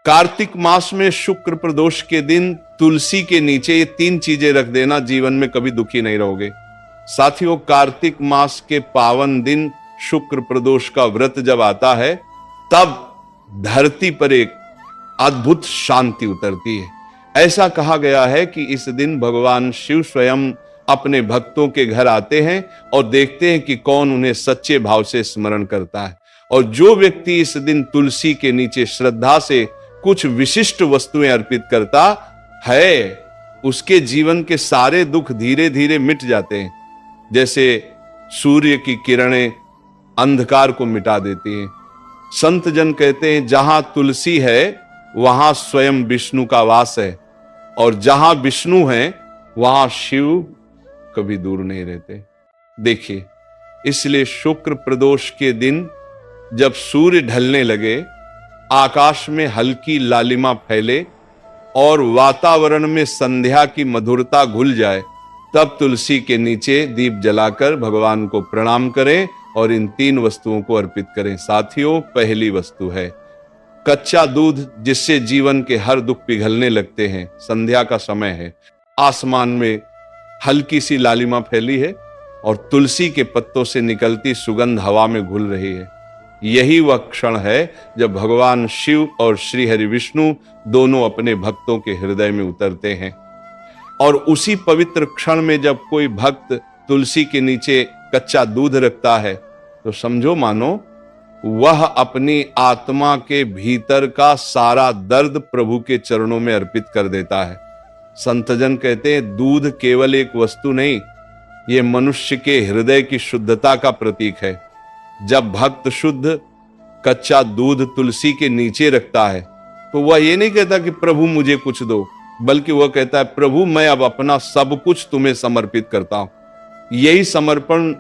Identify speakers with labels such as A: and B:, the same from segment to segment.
A: कार्तिक मास में शुक्र प्रदोष के दिन तुलसी के नीचे ये 3 चीजें रख देना, जीवन में कभी दुखी नहीं रहोगे। साथियों, कार्तिक मास के पावन दिन शुक्र प्रदोष का व्रत जब आता है, तब धरती पर एक अद्भुत शांति उतरती है। ऐसा कहा गया है कि इस दिन भगवान शिव स्वयं अपने भक्तों के घर आते हैं और देखते हैं कि कौन उन्हें सच्चे भाव से स्मरण करता है। और जो व्यक्ति इस दिन तुलसी के नीचे श्रद्धा से कुछ विशिष्ट वस्तुएं अर्पित करता है, उसके जीवन के सारे दुख धीरे धीरे मिट जाते हैं। जैसे सूर्य की किरणें अंधकार को मिटा देती हैं। संत जन कहते हैं, जहां तुलसी है वहां स्वयं विष्णु का वास है, और जहां विष्णु है वहां शिव कभी दूर नहीं रहते। देखिए, इसलिए शुक्र प्रदोष के दिन जब सूर्य ढलने लगे, आकाश में हल्की लालिमा फैले और वातावरण में संध्या की मधुरता घुल जाए, तब तुलसी के नीचे दीप जलाकर भगवान को प्रणाम करें और इन 3 वस्तुओं को अर्पित करें। साथियों, पहली वस्तु है कच्चा दूध, जिससे जीवन के हर दुख पिघलने लगते हैं। संध्या का समय है, आसमान में हल्की सी लालिमा फैली है और तुलसी के पत्तों से निकलती सुगंध हवा में घुल रही है। यही वह क्षण है जब भगवान शिव और श्री हरि विष्णु दोनों अपने भक्तों के हृदय में उतरते हैं। और उसी पवित्र क्षण में जब कोई भक्त तुलसी के नीचे कच्चा दूध रखता है, तो समझो मानो वह अपनी आत्मा के भीतर का सारा दर्द प्रभु के चरणों में अर्पित कर देता है। संतजन कहते हैं, दूध केवल एक वस्तु नहीं, ये मनुष्य के हृदय की शुद्धता का प्रतीक है। जब भक्त शुद्ध कच्चा दूध तुलसी के नीचे रखता है, तो वह ये नहीं कहता कि प्रभु मुझे कुछ दो, बल्कि वह कहता है, प्रभु मैं अब अपना सब कुछ तुम्हें समर्पित करता हूं। यही समर्पण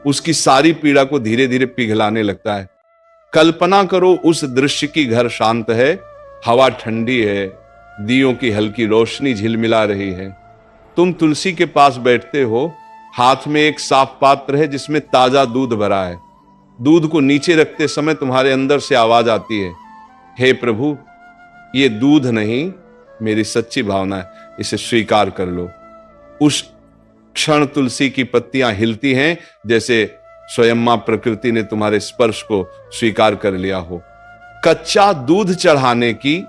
A: उसकी सारी पीड़ा को धीरे धीरे पिघलाने लगता है। कल्पना करो उस दृश्य की, घर शांत है, हवा ठंडी है, दियों की हल्की रोशनी झिलमिला रही है। तुम तुलसी के पास बैठते हो, हाथ में एक साफ पात्र है जिसमें ताजा दूध भरा है। दूध को नीचे रखते समय तुम्हारे अंदर से आवाज आती है, हे प्रभु, ये दूध नहीं, मेरी सच्ची भावना है, इसे स्वीकार कर लो। उस क्षण तुलसी की पत्तियां हिलती हैं, जैसे स्वयं मां प्रकृति ने तुम्हारे स्पर्श को स्वीकार कर लिया हो। कच्चा दूध चढ़ाने की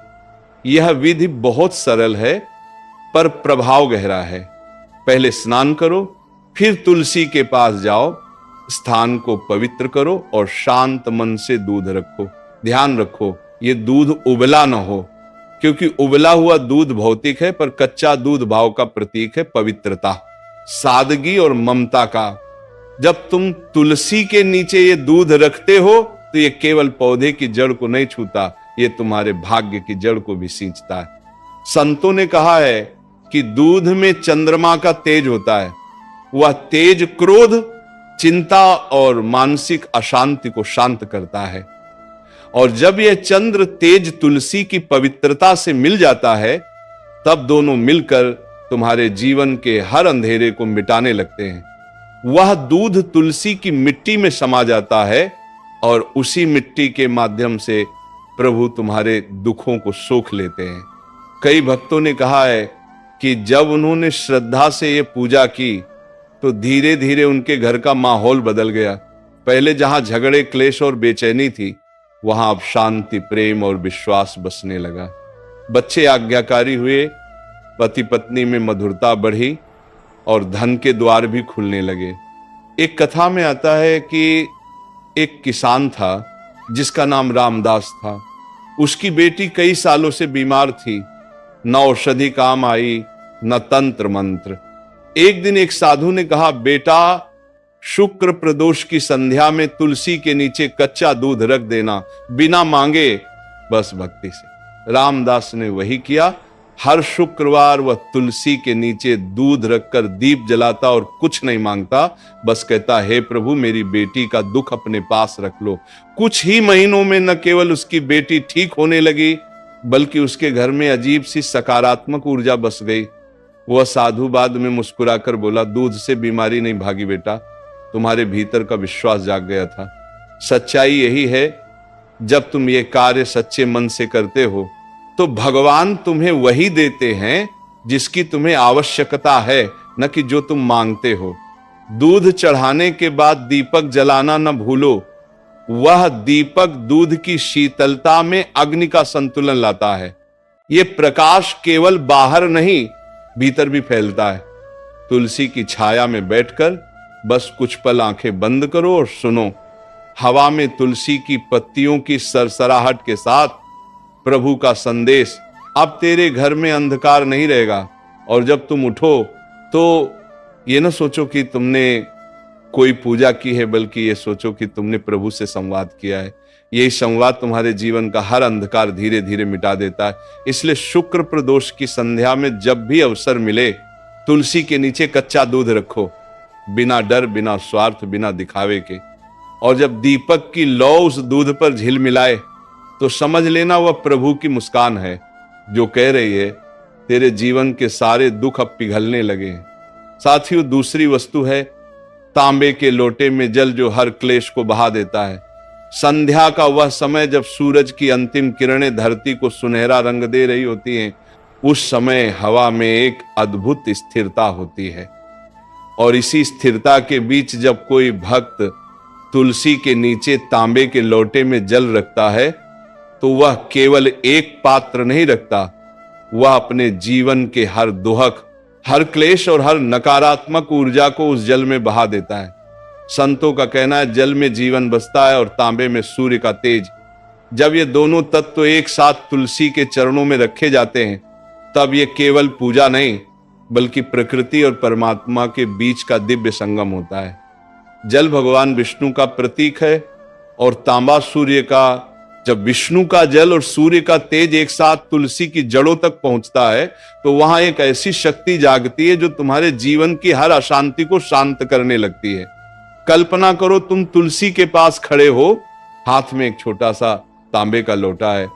A: यह विधि बहुत सरल है, पर प्रभाव गहरा है। पहले स्नान करो, फिर तुलसी के पास जाओ, स्थान को पवित्र करो और शांत मन से दूध रखो। ध्यान रखो, ये दूध उबला न हो, क्योंकि उबला हुआ दूध भौतिक है, पर कच्चा दूध भाव का प्रतीक है, पवित्रता, सादगी और ममता का। जब तुम तुलसी के नीचे ये दूध रखते हो, तो ये केवल पौधे की जड़ को नहीं छूता, ये तुम्हारे भाग्य की जड़ को भी सींचता है। संतों ने कहा है कि दूध में चंद्रमा का तेज होता है। वह तेज क्रोध, चिंता और मानसिक अशांति को शांत करता है। और जब यह चंद्र तेज तुलसी की पवित्रता से मिल जाता है, तब दोनों मिलकर तुम्हारे जीवन के हर अंधेरे को मिटाने लगते हैं। वह दूध तुलसी की मिट्टी में समा जाता है और उसी मिट्टी के माध्यम से प्रभु तुम्हारे दुखों को सोख लेते हैं। कई भक्तों ने कहा है कि जब उन्होंने श्रद्धा से ये पूजा की, तो धीरे धीरे उनके घर का माहौल बदल गया। पहले जहां झगड़े, क्लेश और बेचैनी थी, वहां अब शांति, प्रेम और विश्वास बसने लगा। बच्चे आज्ञाकारी हुए, पति पत्नी में मधुरता बढ़ी और धन के द्वार भी खुलने लगे। एक कथा में आता है कि एक किसान था जिसका नाम रामदास था। उसकी बेटी कई सालों से बीमार थी, न औषधि काम आई, न तंत्र मंत्र। एक दिन एक साधु ने कहा, बेटा, शुक्र प्रदोष की संध्या में तुलसी के नीचे कच्चा दूध रख देना, बिना मांगे, बस भक्ति से। रामदास ने वही किया। हर शुक्रवार वह तुलसी के नीचे दूध रखकर दीप जलाता और कुछ नहीं मांगता, बस कहता, हे प्रभु, मेरी बेटी का दुख अपने पास रख लो। कुछ ही महीनों में न केवल उसकी बेटी ठीक होने लगी, बल्कि उसके घर में अजीब सी सकारात्मक ऊर्जा बस गई। वह साधु बाद में मुस्कुराकर बोला, दूध से बीमारी नहीं भागी बेटा, तुम्हारे भीतर का विश्वास जाग गया था। सच्चाई यही है जब तुम ये कार्य सच्चे मन से करते हो तो भगवान तुम्हें वही देते हैं जिसकी तुम्हें आवश्यकता है, न कि जो तुम मांगते हो। दूध चढ़ाने के बाद दीपक जलाना न भूलो। वह दीपक दूध की शीतलता में अग्नि का संतुलन लाता है। ये प्रकाश केवल बाहर नहीं, भीतर भी फैलता है। तुलसी की छाया में बैठकर बस कुछ पल आंखें बंद करो और सुनो। हवा में तुलसी की पत्तियों की सरसराहट के साथ प्रभु का संदेश, अब तेरे घर में अंधकार नहीं रहेगा। और जब तुम उठो तो ये ना सोचो कि तुमने कोई पूजा की है, बल्कि ये सोचो कि तुमने प्रभु से संवाद किया है। यही संवाद तुम्हारे जीवन का हर अंधकार धीरे धीरे मिटा देता है। इसलिए शुक्र प्रदोष की संध्या में जब भी अवसर मिले, तुलसी के नीचे कच्चा दूध रखो, बिना डर, बिना स्वार्थ, बिना दिखावे के। और जब दीपक की लौ उस दूध पर झिलमिलाए तो समझ लेना वह प्रभु की मुस्कान है, जो कह रही है तेरे जीवन के सारे दुख अब पिघलने लगे हैं। साथियों, दूसरी वस्तु है तांबे के लोटे में जल, जो हर क्लेश को बहा देता है। संध्या का वह समय जब सूरज की अंतिम किरणें धरती को सुनहरा रंग दे रही होती हैं, उस समय हवा में एक अद्भुत स्थिरता होती है। और इसी स्थिरता के बीच जब कोई भक्त तुलसी के नीचे तांबे के लोटे में जल रखता है, तो वह केवल एक पात्र नहीं रखता, वह अपने जीवन के हर दुहक, हर क्लेश और हर नकारात्मक ऊर्जा को उस जल में बहा देता है। संतों का कहना है जल में जीवन बसता है और तांबे में सूर्य का तेज। जब ये दोनों तत्व एक साथ तुलसी के चरणों में रखे जाते हैं, तब ये केवल पूजा नहीं, बल्कि प्रकृति और परमात्मा के बीच का दिव्य संगम होता है। जल भगवान विष्णु का प्रतीक है और तांबा सूर्य का। जब विष्णु का जल और सूर्य का तेज एक साथ तुलसी की जड़ों तक पहुंचता है, तो वहां एक ऐसी शक्ति जागती है जो तुम्हारे जीवन की हर अशांति को शांत करने लगती है। कल्पना करो, तुम तुलसी के पास खड़े हो, हाथ में एक छोटा सा तांबे का लोटा है,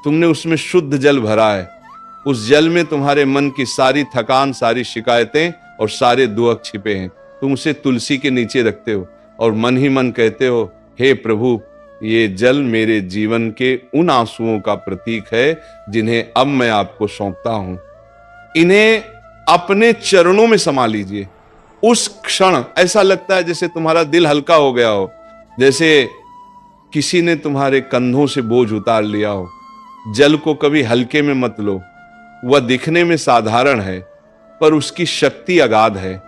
A: तुमने उसमें शुद्ध जल भरा है। उस जल में तुम्हारे मन की सारी थकान, सारी शिकायतें और सारे दुख छिपे हैं। तुम उसे तुलसी के नीचे रखते हो और मन ही मन कहते हो, हे प्रभु, ये जल मेरे जीवन के उन आंसुओं का प्रतीक है जिन्हें अब मैं आपको सौंपता हूं। इन्हें अपने चरणों में समा लीजिए। उस क्षण ऐसा लगता है जैसे तुम्हारा दिल हल्का हो गया हो, जैसे किसी ने तुम्हारे कंधों से बोझ उतार लिया हो। जल को कभी हल्के में मत लो। वह दिखने में साधारण है, पर उसकी शक्ति अगाध है।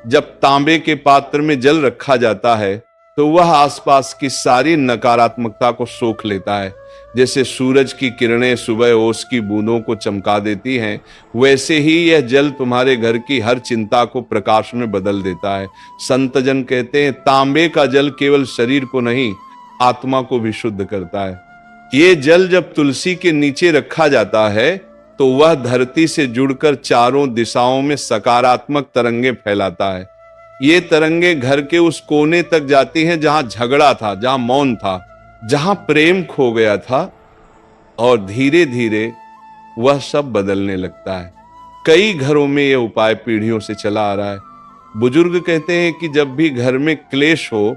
A: जब तांबे के पात्र में जल रखा जाता है, तो वह आसपास की सारी नकारात्मकता को सोख लेता है। जैसे सूरज की किरणें सुबह ओस की बूंदों को चमका देती हैं, वैसे ही यह जल तुम्हारे घर की हर चिंता को प्रकाश में बदल देता है। संतजन कहते हैं, तांबे का जल केवल शरीर को नहीं, आत्मा को भी शुद्ध करता है। ये जल जब तुलसी के नीचे रखा जाता है, तो वह धरती से जुड़कर चारों दिशाओं में सकारात्मक तरंगे फैलाता है। ये तरंगे घर के उस कोने तक जाती हैं जहां झगड़ा था, जहां मौन था, जहां प्रेम खो गया था, और धीरे धीरे वह सब बदलने लगता है। कई घरों में यह उपाय पीढ़ियों से चला आ रहा है। बुजुर्ग कहते हैं कि जब भी घर में क्लेश हो,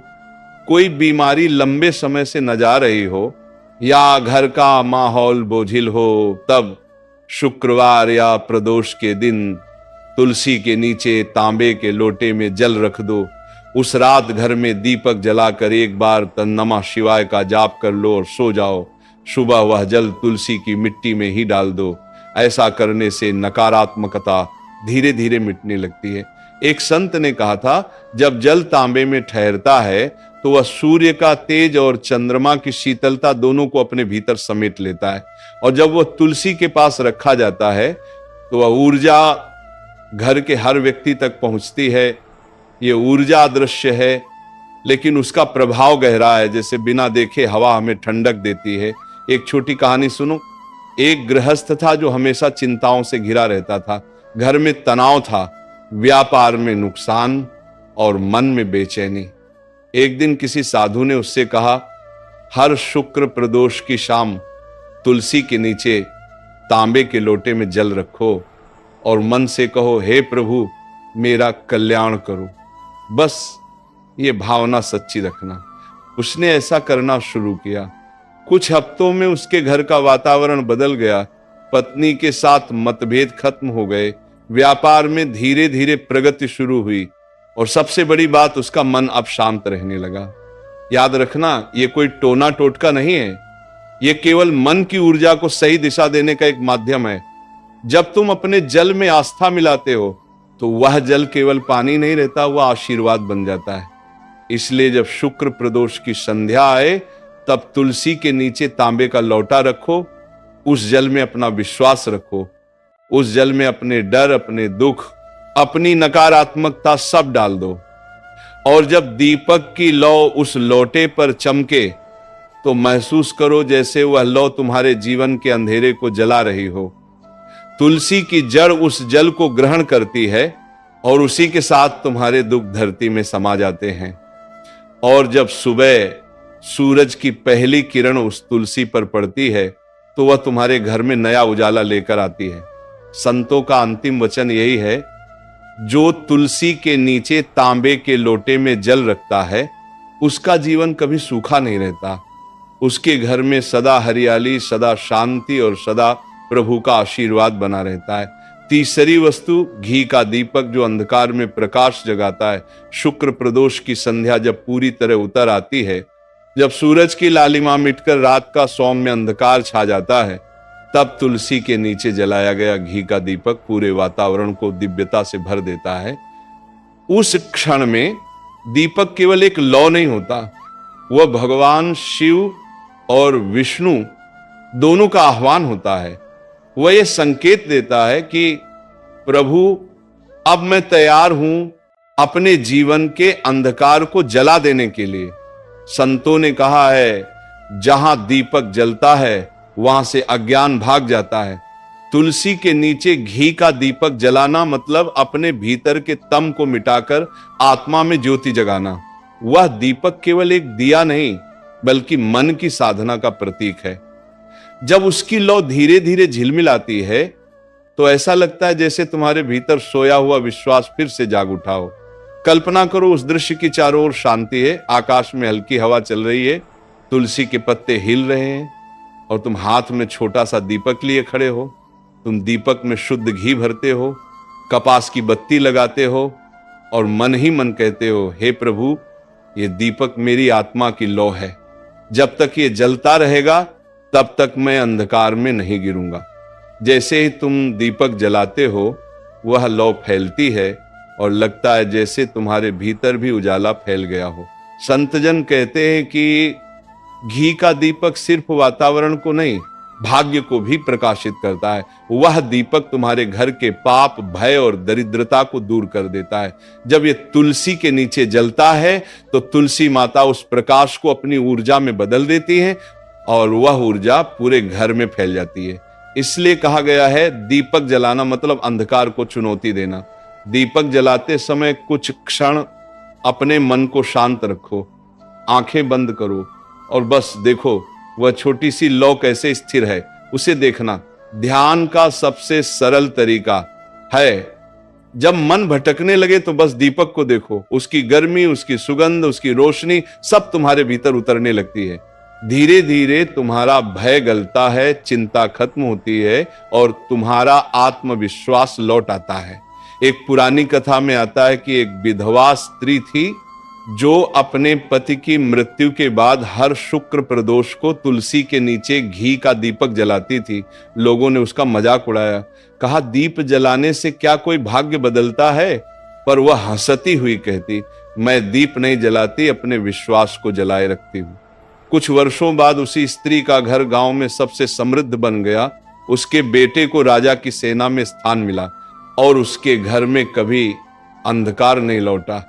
A: कोई बीमारी लंबे समय से न जा रही हो, या घर का माहौल बोझिल हो, तब शुक्रवार या प्रदोष के दिन तुलसी के नीचे तांबे के लोटे में जल रख दो। उस रात घर में दीपक जलाकर एक बार नमः शिवाय का जाप कर लो और सो जाओ। सुबह वह जल तुलसी की मिट्टी में ही डाल दो। ऐसा करने से नकारात्मकता धीरे धीरे मिटने लगती है। एक संत ने कहा था, जब जल तांबे में ठहरता है तो वह सूर्य का तेज और चंद्रमा की शीतलता दोनों को अपने भीतर समेट लेता है। और जब वह तुलसी के पास रखा जाता है, तो वह ऊर्जा घर के हर व्यक्ति तक पहुंचती है। ये ऊर्जा अदृश्य है, लेकिन उसका प्रभाव गहरा है। जैसे बिना देखे हवा हमें ठंडक देती है। एक छोटी कहानी सुनो। एक गृहस्थ था जो हमेशा चिंताओं से घिरा रहता था। घर में तनाव था, व्यापार में नुकसान और मन में बेचैनी। एक दिन किसी साधु ने उससे कहा, हर शुक्र प्रदोष की शाम तुलसी के नीचे तांबे के लोटे में जल रखो और मन से कहो, हे प्रभु, मेरा कल्याण करो। बस ये भावना सच्ची रखना। उसने ऐसा करना शुरू किया। कुछ हफ्तों में उसके घर का वातावरण बदल गया। पत्नी के साथ मतभेद खत्म हो गए, व्यापार में धीरे धीरे प्रगति शुरू हुई और सबसे बड़ी बात, उसका मन अब शांत रहने लगा। याद रखना, ये कोई टोना टोटका नहीं है, ये केवल मन की ऊर्जा को सही दिशा देने का एक माध्यम है। जब तुम अपने जल में आस्था मिलाते हो तो वह जल केवल पानी नहीं रहता, वह आशीर्वाद बन जाता है। इसलिए जब शुक्र प्रदोष की संध्या आए तब तुलसी के नीचे तांबे का लौटा रखो, उस जल में अपना विश्वास रखो, उस जल में अपने डर, अपने दुख, अपनी नकारात्मकता सब डाल दो। और जब दीपक की लौ उस लोटे पर चमके तो महसूस करो जैसे वह लौ तुम्हारे जीवन के अंधेरे को जला रही हो। तुलसी की जड़ उस जल को ग्रहण करती है और उसी के साथ तुम्हारे दुख धरती में समा जाते हैं। और जब सुबह सूरज की पहली किरण उस तुलसी पर पड़ती है तो वह तुम्हारे घर में नया उजाला लेकर आती है। संतों का अंतिम वचन यही है, जो तुलसी के नीचे तांबे के लोटे में जल रखता है उसका जीवन कभी सूखा नहीं रहता। उसके घर में सदा हरियाली, सदा शांति और सदा प्रभु का आशीर्वाद बना रहता है। तीसरी वस्तु, घी का दीपक जो अंधकार में प्रकाश जगाता है। शुक्र प्रदोष की संध्या जब पूरी तरह उतर आती है, जब सूरज की लालिमा मिटकर रात का सौम्य अंधकार छा जाता है, तब तुलसी के नीचे जलाया गया घी का दीपक पूरे वातावरण को दिव्यता से भर देता है। उस क्षण में दीपक केवल एक लौ नहीं होता, वह भगवान शिव और विष्णु दोनों का आह्वान होता है। वह यह संकेत देता है कि प्रभु, अब मैं तैयार हूं अपने जीवन के अंधकार को जला देने के लिए। संतों ने कहा है, जहां दीपक जलता है वहां से अज्ञान भाग जाता है। तुलसी के नीचे घी का दीपक जलाना मतलब अपने भीतर के तम को मिटाकर आत्मा में ज्योति जगाना। वह दीपक केवल एक दिया नहीं बल्कि मन की साधना का प्रतीक है। जब उसकी लौ धीरे धीरे झिलमिलाती है तो ऐसा लगता है जैसे तुम्हारे भीतर सोया हुआ विश्वास फिर से जाग उठा हो। कल्पना करो, उस दृश्य की चारों ओर शांति है, आकाश में हल्की हवा चल रही है, तुलसी के पत्ते हिल रहे हैं और तुम हाथ में छोटा सा दीपक लिए खड़े हो। तुम दीपक में शुद्ध घी भरते हो, कपास की बत्ती लगाते हो और मन ही मन कहते हो, हे प्रभु, ये दीपक मेरी आत्मा की लौ है। जब तक ये जलता रहेगा तब तक मैं अंधकार में नहीं गिरूंगा। जैसे ही तुम दीपक जलाते हो वह लौ फैलती है और लगता है जैसे तुम्हारे भीतर भी उजाला फैल गया हो। संतजन कहते हैं कि घी का दीपक सिर्फ वातावरण को नहीं, भाग्य को भी प्रकाशित करता है। वह दीपक तुम्हारे घर के पाप, भय और दरिद्रता को दूर कर देता है। जब ये तुलसी के नीचे जलता है तो तुलसी माता उस प्रकाश को अपनी ऊर्जा में बदल देती है और वह ऊर्जा पूरे घर में फैल जाती है। इसलिए कहा गया है, दीपक जलाना मतलब अंधकार को चुनौती देना। दीपक जलाते समय कुछ क्षण अपने मन को शांत रखो, आंखें बंद करो और बस देखो वह छोटी सी लौ कैसे स्थिर है, उसे देखना। ध्यान का सबसे सरल तरीका है, जब मन भटकने लगे तो बस दीपक को देखो, उसकी गर्मी, उसकी सुगंध, उसकी रोशनी सब तुम्हारे भीतर उतरने लगती है। धीरे धीरे तुम्हारा भय गलता है, चिंता खत्म होती है और तुम्हारा आत्मविश्वास लौट आता है। एक पुरानी कथा में आता है कि एक विधवा स्त्री थी जो अपने पति की मृत्यु के बाद हर शुक्र प्रदोष को तुलसी के नीचे घी का दीपक जलाती थी। लोगों ने उसका मजाक उड़ाया, कहा, दीप जलाने से क्या कोई भाग्य बदलता है? पर वह हंसती हुई कहती, मैं दीप नहीं जलाती, अपने विश्वास को जलाए रखती हूँ। कुछ वर्षों बाद उसी स्त्री का घर गांव में सबसे समृद्ध बन गया। उसके बेटे को राजा की सेना में स्थान मिला और उसके घर में कभी अंधकार नहीं लौटा।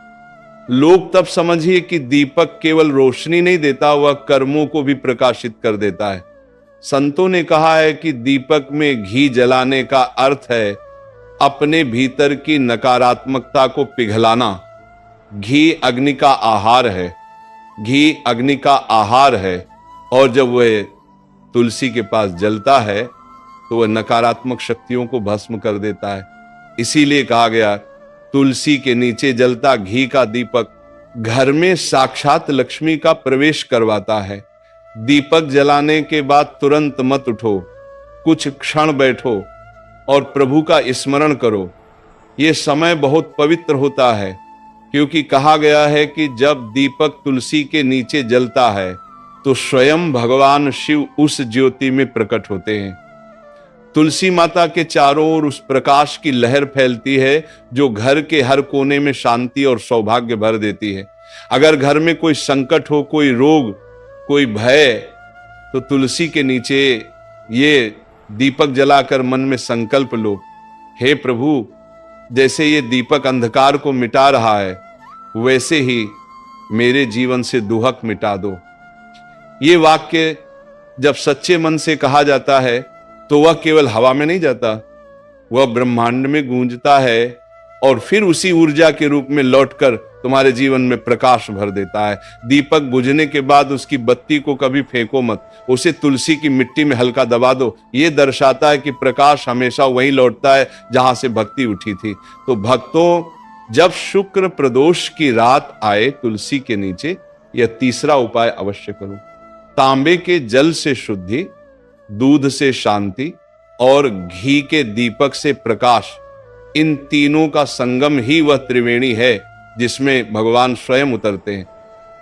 A: लोग तब समझिए कि दीपक केवल रोशनी नहीं देता, वह कर्मों को भी प्रकाशित कर देता है। संतों ने कहा है कि दीपक में घी जलाने का अर्थ है अपने भीतर की नकारात्मकता को पिघलाना। घी अग्नि का आहार है, घी अग्नि का आहार है और जब वह तुलसी के पास जलता है तो वह नकारात्मक शक्तियों को भस्म कर देता है। इसीलिए कहा गया, तुलसी के नीचे जलता घी का दीपक घर में साक्षात लक्ष्मी का प्रवेश करवाता है। दीपक जलाने के बाद तुरंत मत उठो, कुछ क्षण बैठो और प्रभु का स्मरण करो। ये समय बहुत पवित्र होता है, क्योंकि कहा गया है कि जब दीपक तुलसी के नीचे जलता है तो स्वयं भगवान शिव उस ज्योति में प्रकट होते हैं। तुलसी माता के चारों ओर उस प्रकाश की लहर फैलती है जो घर के हर कोने में शांति और सौभाग्य भर देती है। अगर घर में कोई संकट हो, कोई रोग, कोई भय, तो तुलसी के नीचे ये दीपक जलाकर मन में संकल्प लो, हे प्रभु, जैसे ये दीपक अंधकार को मिटा रहा है, वैसे ही मेरे जीवन से दुहक मिटा दो। ये वाक्य जब सच्चे मन से कहा जाता है तो वह केवल हवा में नहीं जाता, वह ब्रह्मांड में गूंजता है और फिर उसी ऊर्जा के रूप में लौटकर तुम्हारे जीवन में प्रकाश भर देता है। दीपक बुझने के बाद उसकी बत्ती को कभी फेंको मत, उसे तुलसी की मिट्टी में हल्का दबा दो। यह दर्शाता है कि प्रकाश हमेशा वहीं लौटता है जहां से भक्ति उठी थी। तो भक्तों, जब शुक्र प्रदोष की रात आए तुलसी के नीचे, यह तीसरा उपाय अवश्य करो। तांबे के जल से शुद्धि, दूध से शांति और घी के दीपक से प्रकाश, इन तीनों का संगम ही वह त्रिवेणी है जिसमें भगवान स्वयं उतरते हैं।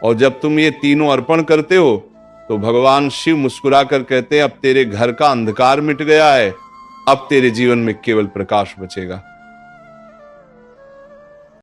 A: और जब तुम ये तीनों अर्पण करते हो तो भगवान शिव मुस्कुराकर कहते हैं, अब तेरे घर का अंधकार मिट गया है, अब तेरे जीवन में केवल प्रकाश बचेगा।